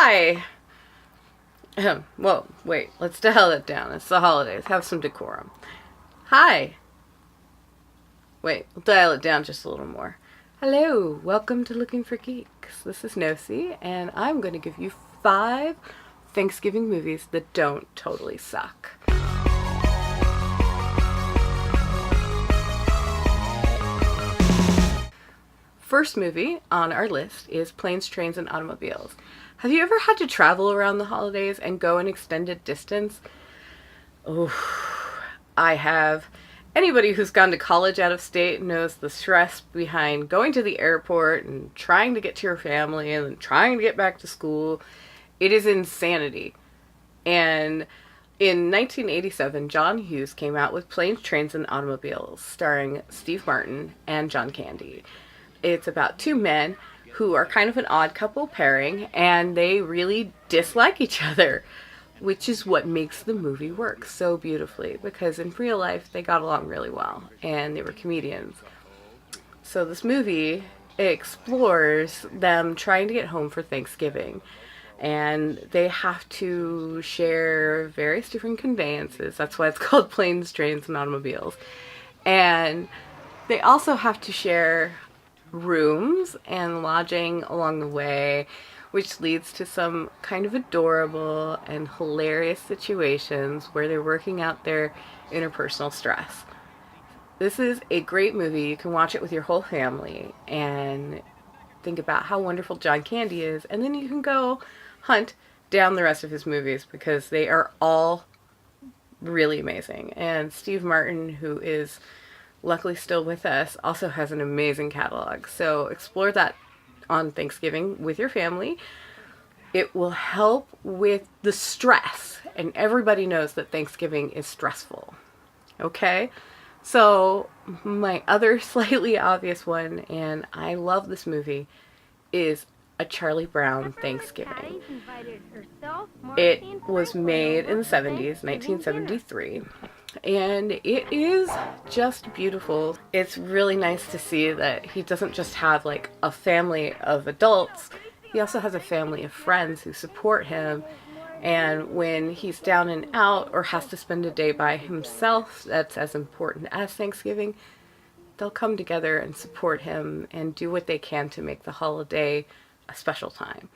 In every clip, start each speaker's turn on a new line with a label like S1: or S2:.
S1: Hi! Well, wait, let's dial it down. It's the holidays. Have some decorum. Hi! Wait, we'll dial it down just a little more. Hello, welcome to Looking for Geeks. This is Noccie, and I'm going to give you 5 Thanksgiving movies that don't totally suck. First movie on our list is Planes, Trains, and Automobiles. Have you ever had to travel around the holidays and go an extended distance? Oh, I have. Anybody who's gone to college out of state knows the stress behind going to the airport and trying to get to your family and trying to get back to school. It is insanity. And in 1987, John Hughes came out with Planes, Trains, and Automobiles, starring Steve Martin and John Candy. It's about 2 men who are kind of an odd couple pairing, and they really dislike each other, which is what makes the movie work so beautifully, because in real life they got along really well, and they were comedians. So this movie explores them trying to get home for Thanksgiving, and they have to share various different conveyances. That's why it's called Planes, Trains, and Automobiles. And they also have to share rooms and lodging along the way, which leads to some kind of adorable and hilarious situations where they're working out their interpersonal stress. This is a great movie. You can watch it with your whole family and think about how wonderful John Candy is, and then you can go hunt down the rest of his movies because they are all really amazing. And Steve Martin, who is luckily still with us, also has an amazing catalog. So explore that on Thanksgiving with your family. It will help with the stress, and everybody knows that Thanksgiving is stressful. Okay? So my other slightly obvious one, and I love this movie, is A Charlie Brown Thanksgiving. It was made in the 70s, 1973. And it is just beautiful. It's really nice to see that he doesn't just have like a family of adults, he also has a family of friends who support him. And when he's down and out or has to spend a day by himself, that's as important as Thanksgiving, they'll come together and support him and do what they can to make the holiday a special time.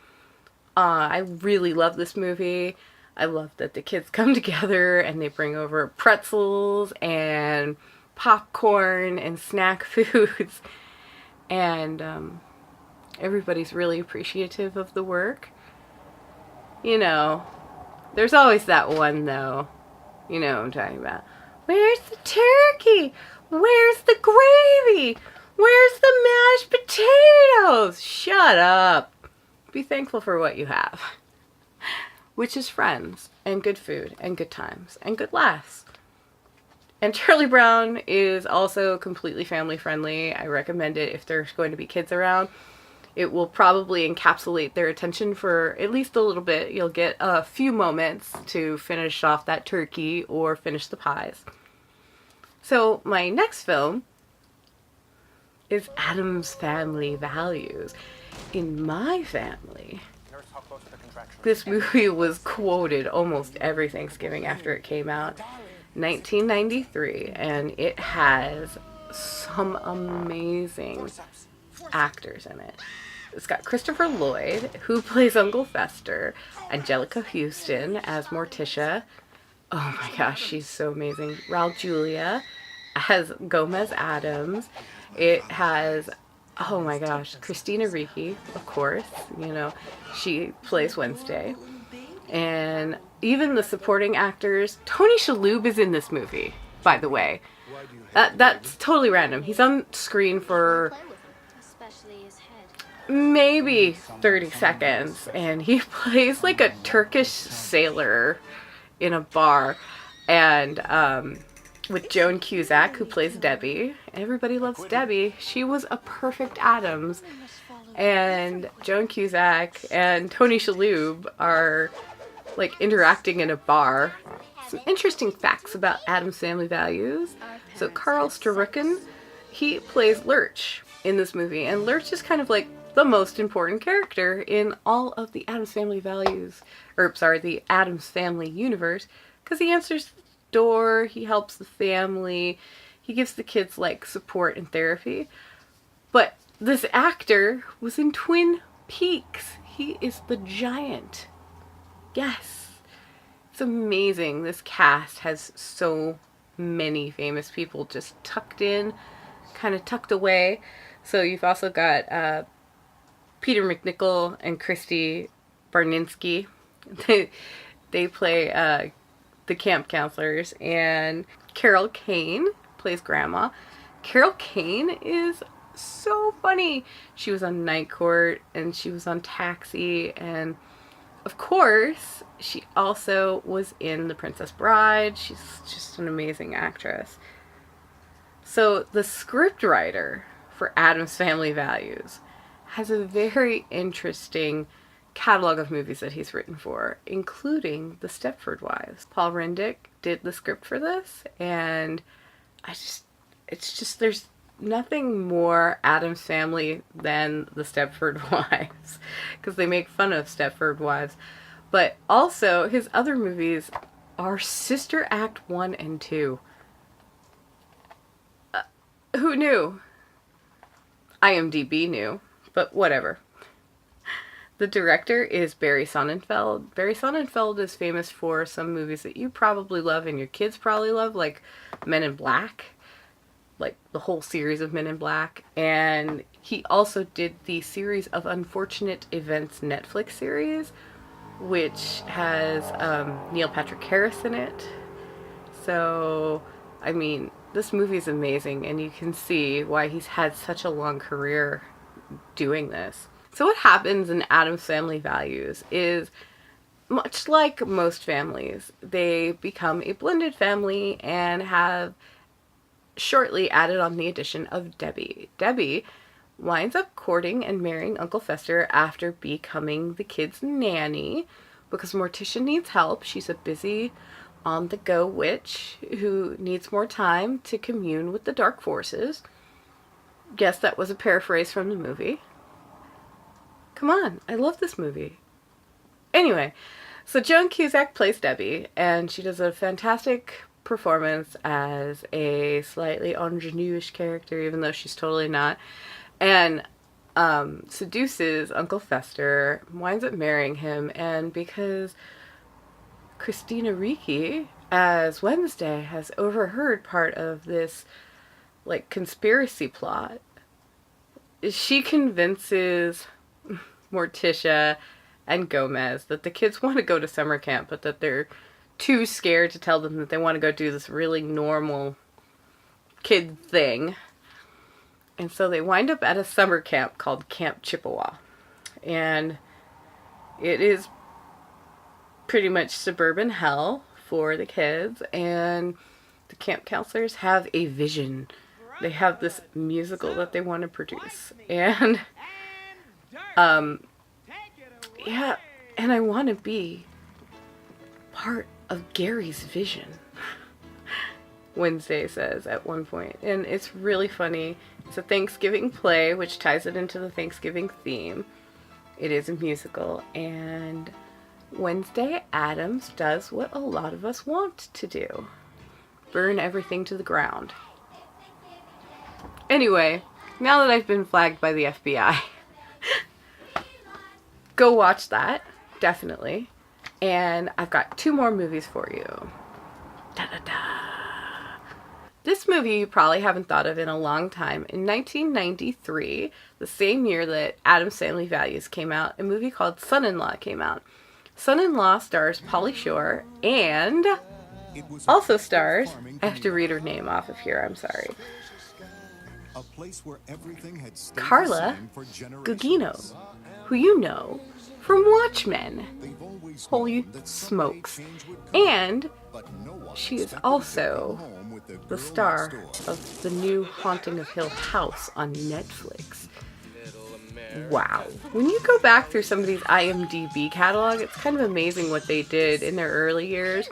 S1: I really love this movie. I love that the kids come together and they bring over pretzels and popcorn and snack foods. And everybody's really appreciative of the work. You know, there's always that one though. You know what I'm talking about. Where's the turkey? Where's the gravy? Where's the mashed potatoes? Shut up. Be thankful for what you have. Which is friends, and good food, and good times, and good laughs. And Charlie Brown is also completely family friendly. I recommend it if there's going to be kids around. It will probably encapsulate their attention for at least a little bit. You'll get a few moments to finish off that turkey or finish the pies. So my next film is Addams Family Values. In my family, this movie was quoted almost every Thanksgiving after it came out, 1993, and it has some amazing actors in it. It's got Christopher Lloyd, who plays Uncle Fester, Angelica Houston as Morticia. Oh my gosh, she's so amazing. Raul Julia as Gomez Addams. It has, oh my gosh, Christina Ricci, of course, you know, she plays Wednesday. And even the supporting actors, Tony Shalhoub is in this movie, by the way. That's totally random. He's on screen for maybe 30 seconds, and he plays like a Turkish sailor in a bar. And with Joan Cusack, who plays Debbie. Everybody loves Debbie. She was a perfect Addams. And Joan Cusack and Tony Shalhoub are like interacting in a bar. Some interesting facts about Addams Family Values. So Carl Struycken, he plays Lurch in this movie. And Lurch is kind of like the most important character in all of the Addams Family the Addams Family universe, because he answers the door, he helps the family, he gives the kids like support and therapy. But this actor was in Twin Peaks. He is the giant. Yes. It's amazing. This cast has so many famous people just tucked in, kind of tucked away. So you've also got Peter MacNicol and Christy Barninski. They play the camp counselors, and Carol Kane plays Grandma. Carol Kane is so funny. She was on Night Court, and she was on Taxi, and of course, she also was in The Princess Bride. She's just an amazing actress. So the scriptwriter for Addams Family Values has a very interesting catalog of movies that he's written for, including The Stepford Wives. Paul Rendick did the script for this, and there's nothing more Addams Family than The Stepford Wives, because they make fun of Stepford Wives. But also, his other movies are Sister Act 1 and 2. Who knew? IMDb knew, but whatever. The director is Barry Sonnenfeld. Barry Sonnenfeld is famous for some movies that you probably love and your kids probably love, like Men in Black, like the whole series of Men in Black. And he also did the series of Unfortunate Events Netflix series, which has Neil Patrick Harris in it. So, I mean, this movie is amazing, and you can see why he's had such a long career doing this. So what happens in Addams Family Values is, much like most families, they become a blended family and have shortly added on the addition of Debbie. Debbie winds up courting and marrying Uncle Fester after becoming the kid's nanny, because Morticia needs help. She's a busy, on-the-go witch who needs more time to commune with the dark forces. Yes, that was a paraphrase from the movie. Come on, I love this movie. Anyway, so Joan Cusack plays Debbie, and she does a fantastic performance as a slightly ingenue-ish character, even though she's totally not, and seduces Uncle Fester, winds up marrying him, and because Christina Ricci as Wednesday has overheard part of this like conspiracy plot, she convinces Morticia and Gomez that the kids want to go to summer camp, but that they're too scared to tell them that they want to go do this really normal kid thing. And so they wind up at a summer camp called Camp Chippewa. And it is pretty much suburban hell for the kids, and the camp counselors have a vision. They have this musical that they want to produce, and yeah, and I want to be part of Gary's vision, Wednesday says at one point, and it's really funny. It's a Thanksgiving play, which ties it into the Thanksgiving theme. It is a musical, and Wednesday Addams does what a lot of us want to do: burn everything to the ground. Anyway, now that I've been flagged by the FBI, go watch that, definitely. And I've got 2 more movies for you. Da-da-da. This movie you probably haven't thought of in a long time. In 1993, the same year that Addams Family Values came out, a movie called Son-in-Law came out. Son-in-Law stars Pauly Shore and also stars, I have to read her name off of here, I'm sorry, Carla Gugino, who you know from Watchmen. Holy smokes. And she is also the star of the new Haunting of Hill House on Netflix. Wow. When you go back through some of these IMDb catalog, it's kind of amazing what they did in their early years.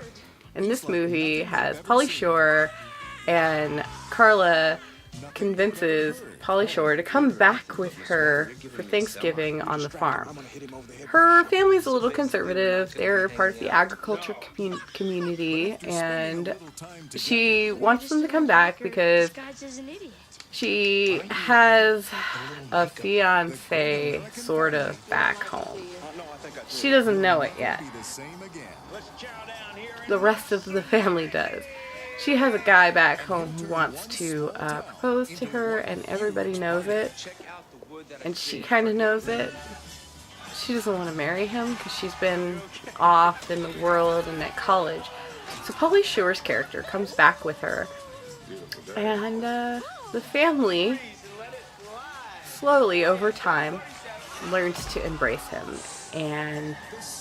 S1: And this movie has Pauly Shore, and Carla convinces Pauly Shore to come back with her for Thanksgiving on the farm. Her family's a little conservative. They're part of the agriculture community, and she wants them to come back because she has a fiance sort of back home. She doesn't know it yet. The rest of the family does. She has a guy back home who wants to propose to her, and everybody knows it. And she kind of knows it. She doesn't want to marry him because she's been off in the world and at college. So Pauly Shore's character comes back with her. And the family, slowly over time, learns to embrace him. And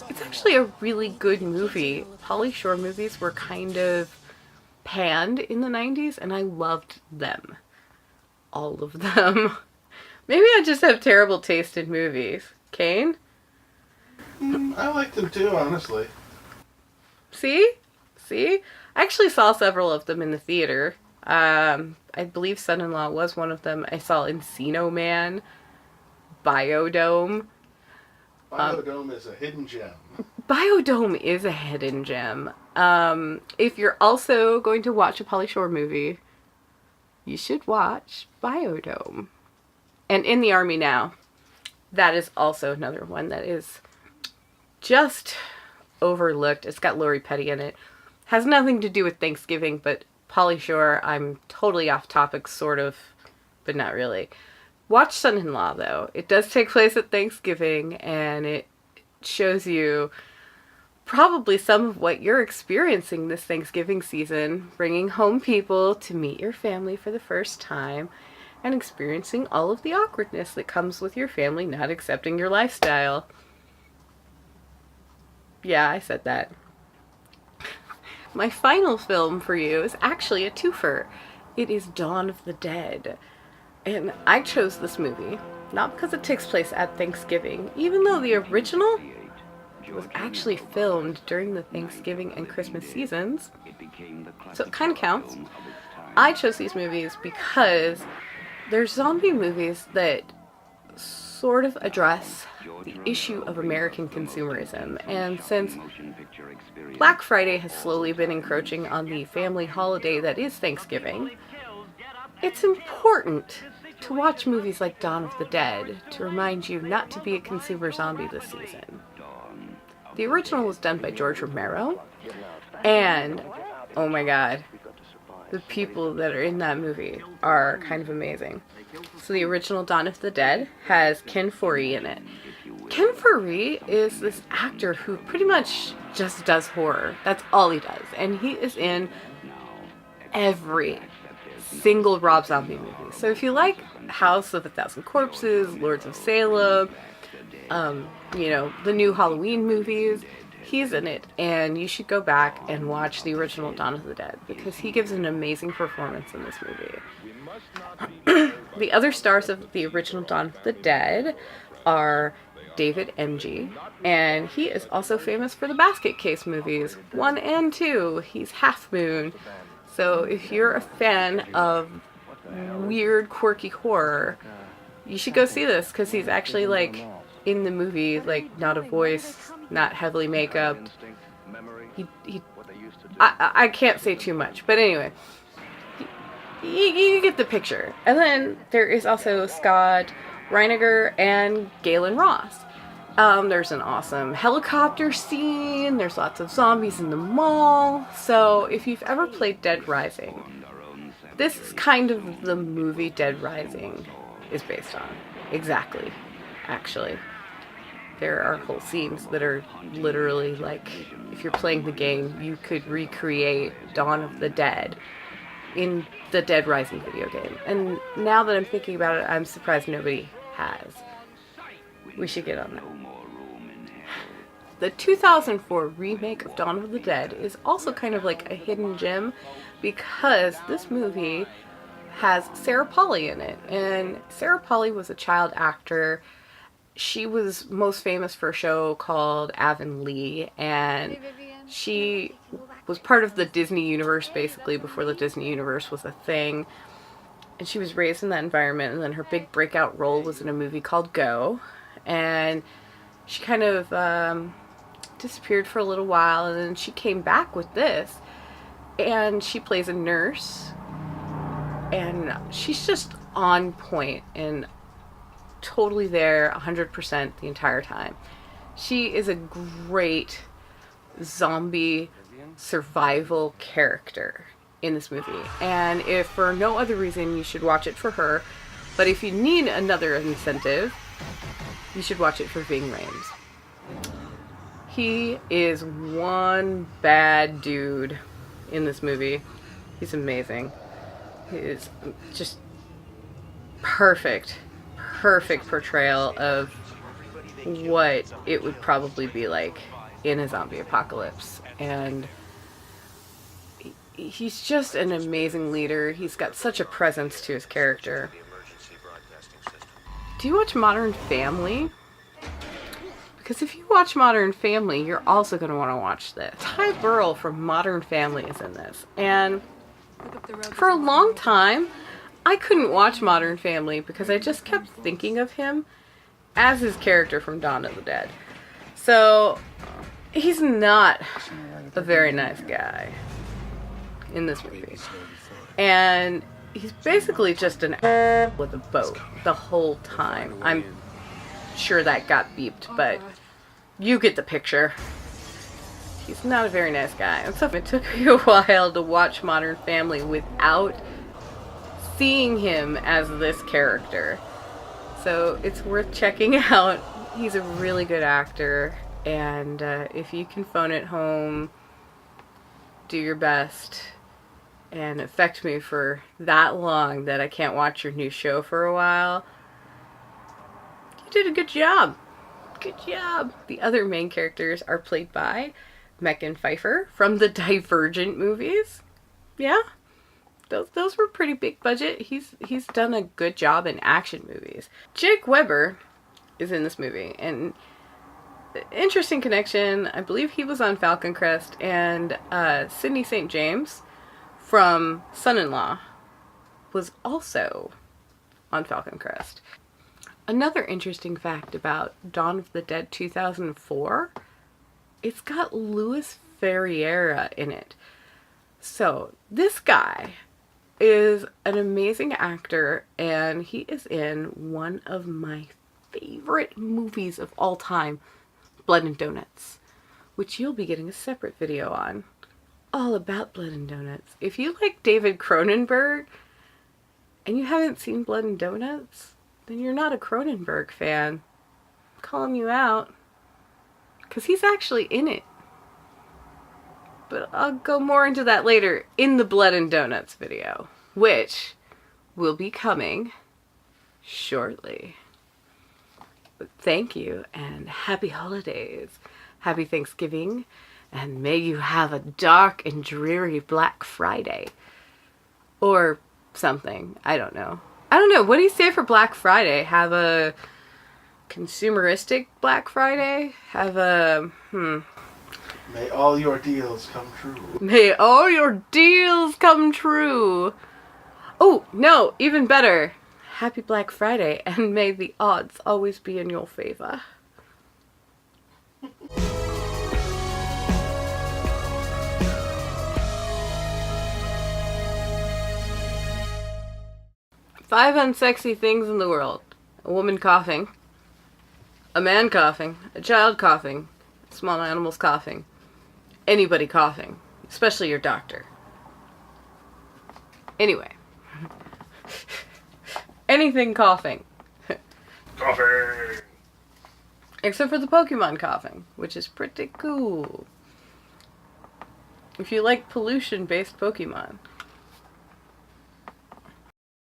S1: it's actually a really good movie. Pauly Shore movies were kind of panned in the 90s, and I loved them. All of them. Maybe I just have terrible taste in movies. Kane?
S2: I liked them too, honestly.
S1: See? I actually saw several of them in the theater. I believe Son-in-Law was one of them. I saw Encino Man, Biodome.
S2: Biodome is a hidden gem.
S1: Biodome is a hidden gem. If you're also going to watch a Pauly Shore movie, you should watch Biodome. And In the Army Now. That is also another one that is just overlooked. It's got Lori Petty in it. Has nothing to do with Thanksgiving, but Pauly Shore, I'm totally off topic, sort of, but not really. Watch Son-in-Law, though. It does take place at Thanksgiving, and it shows you probably some of what you're experiencing this Thanksgiving season, bringing home people to meet your family for the first time, and experiencing all of the awkwardness that comes with your family not accepting your lifestyle. Yeah, I said that. My final film for you is actually a twofer. It is Dawn of the Dead. And I chose this movie, not because it takes place at Thanksgiving, even though the original was actually filmed during the Thanksgiving and Christmas seasons, so it kind of counts. I chose these movies because they're zombie movies that sort of address the issue of American consumerism, and since Black Friday has slowly been encroaching on the family holiday that is Thanksgiving, it's important to watch movies like Dawn of the Dead to remind you not to be a consumer zombie this season. The original was done by George Romero, and oh my god, the people that are in that movie are kind of amazing. So the original Dawn of the Dead has Ken Foree in it. Ken Foree is this actor who pretty much just does horror. That's all he does. And he is in every single Rob Zombie movie. So if you like House of a Thousand Corpses, Lords of Salem, the new Halloween movies, he's in it. And you should go back and watch the original Dawn of the Dead because he gives an amazing performance in this movie. The other stars of the original Dawn of the Dead are David Emge, and he is also famous for the Basket Case movies, 1 and 2. He's Half Moon. So if you're a fan of weird, quirky horror, you should go see this, because he's actually, like, in the movie, like, not a voice, not heavily make-upped. I can't say too much, but anyway, you get the picture. And then there is also Scott Reiniger and Galen Ross. There's an awesome helicopter scene. There's lots of zombies in the mall. So if you've ever played Dead Rising, this is kind of the movie Dead Rising is based on. Exactly, actually. There are whole scenes that are literally like, if you're playing the game, you could recreate Dawn of the Dead in the Dead Rising video game. And now that I'm thinking about it, I'm surprised nobody has. We should get on that. The 2004 remake of Dawn of the Dead is also kind of like a hidden gem because this movie has Sarah Polley in it. And Sarah Polley was a child actor. She was most famous for a show called Avonlea, and she was part of the Disney universe basically before the Disney universe was a thing. and she was raised in that environment, and then her big breakout role was in a movie called Go, and she kind of disappeared for a little while, and then she came back with this, and she plays a nurse, and she's just on point and totally there 100% the entire time. She is a great zombie survival character in this movie, and if for no other reason, you should watch it for her, but if you need another incentive, you should watch it for Ving Rhames. He is one bad dude in this movie. He's amazing. He is just perfect portrayal of what it would probably be like in a zombie apocalypse. And he's just an amazing leader. He's got such a presence to his character. Do you watch Modern Family? Because if you watch Modern Family, you're also going to want to watch this. Ty Burrell from Modern Family is in this. And for a long time, I couldn't watch Modern Family because I just kept thinking of him as his character from Dawn of the Dead. So, he's not a very nice guy in this movie. And he's basically just an with a boat the whole time. I'm sure that got beeped, but you get the picture. He's not a very nice guy. And so it took me a while to watch Modern Family without seeing him as this character. So it's worth checking out. He's a really good actor, and if you can phone it home, do your best and affect me for that long that I can't watch your new show for a while. You did a good job. Good job. The other main characters are played by Meccan Pfeiffer from the Divergent movies. Yeah, those were pretty big budget. He's done a good job in action movies. Jake Weber is in this movie, and interesting connection. I believe he was on Falcon Crest, and Sidney St. James from Son-in-Law was also on Falcon Crest. Another interesting fact about Dawn of the Dead 2004, it's got Louis Ferriera in it. So this guy is an amazing actor, and he is in one of my favorite movies of all time, Blood and Donuts, which you'll be getting a separate video on, all about Blood and Donuts. If you like David Cronenberg and you haven't seen Blood and Donuts, then you're not a Cronenberg fan. I'm calling you out, because he's actually in it. But I'll go more into that later in the Blood and Donuts video, which will be coming shortly. But thank you, and happy holidays. Happy Thanksgiving, and may you have a dark and dreary Black Friday. Or something. I don't know. What do you say for Black Friday? Have a consumeristic Black Friday? Have a,
S2: May all your deals come true.
S1: May all your deals come true. Oh, no, even better. Happy Black Friday, and may the odds always be in your favor. Five unsexy things in the world. A woman coughing. A man coughing. A child coughing. Small animals coughing. Anybody coughing. Especially your doctor. Anyway. Anything coughing.
S2: Coffee!
S1: Except for the Pokemon coughing, which is pretty cool. If you like pollution-based Pokemon.